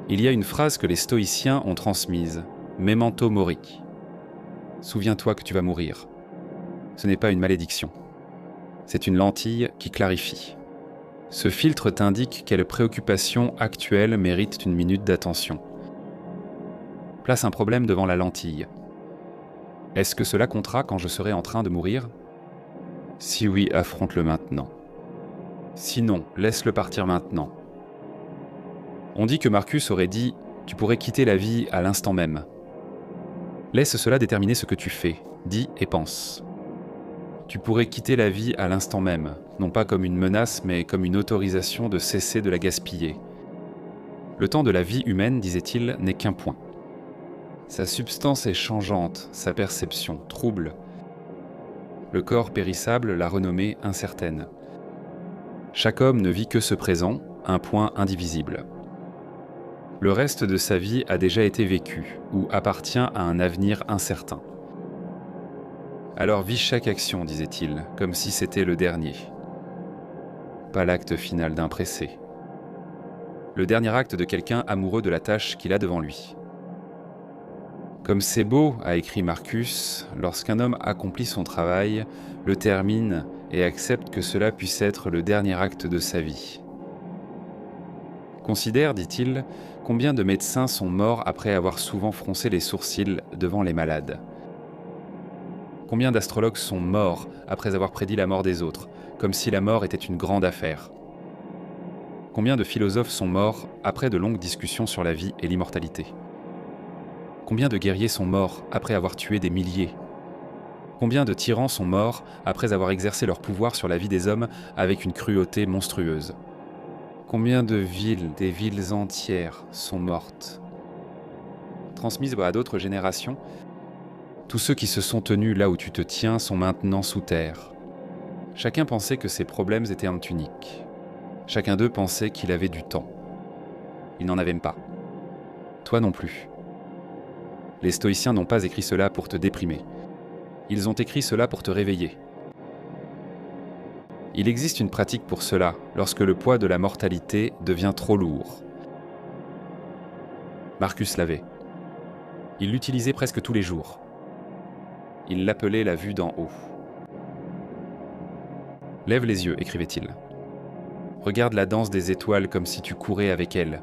Il y a une phrase que les stoïciens ont transmise, Memento mori. Souviens-toi que tu vas mourir. Ce n'est pas une malédiction. C'est une lentille qui clarifie. Ce filtre t'indique quelles préoccupations actuelles méritent une minute d'attention. Place un problème devant la lentille. Est-ce que cela comptera quand je serai en train de mourir ? Si oui, affronte-le maintenant. Sinon, laisse-le partir maintenant. On dit que Marcus aurait dit « Tu pourrais quitter la vie à l'instant même ». Laisse cela déterminer ce que tu fais, dis et pense. Tu pourrais quitter la vie à l'instant même, non pas comme une menace, mais comme une autorisation de cesser de la gaspiller. Le temps de la vie humaine, disait-il, n'est qu'un point. Sa substance est changeante, sa perception trouble. Le corps périssable l'a renommée incertaine. Chaque homme ne vit que ce présent, un point indivisible. Le reste de sa vie a déjà été vécu, ou appartient à un avenir incertain. Alors vis chaque action, disait-il, comme si c'était le dernier. Pas l'acte final d'un pressé. Le dernier acte de quelqu'un amoureux de la tâche qu'il a devant lui. Comme c'est beau, a écrit Marcus, lorsqu'un homme accomplit son travail, le termine et accepte que cela puisse être le dernier acte de sa vie. Considère, dit-il, combien de médecins sont morts après avoir souvent froncé les sourcils devant les malades. Combien d'astrologues sont morts après avoir prédit la mort des autres, comme si la mort était une grande affaire. Combien de philosophes sont morts après de longues discussions sur la vie et l'immortalité. Combien de guerriers sont morts après avoir tué des milliers. Combien de tyrans sont morts après avoir exercé leur pouvoir sur la vie des hommes avec une cruauté monstrueuse. Combien de villes, des villes entières, sont mortes. Transmises à d'autres générations, tous ceux qui se sont tenus là où tu te tiens sont maintenant sous terre. Chacun pensait que ses problèmes étaient uniques. Chacun d'eux pensait qu'il avait du temps. Il n'en avait pas. Toi non plus. Les stoïciens n'ont pas écrit cela pour te déprimer. Ils ont écrit cela pour te réveiller. Il existe une pratique pour cela, lorsque le poids de la mortalité devient trop lourd. Marcus l'avait. Il l'utilisait presque tous les jours. Il l'appelait la vue d'en haut. Lève les yeux, écrivait-il. Regarde la danse des étoiles comme si tu courais avec elles.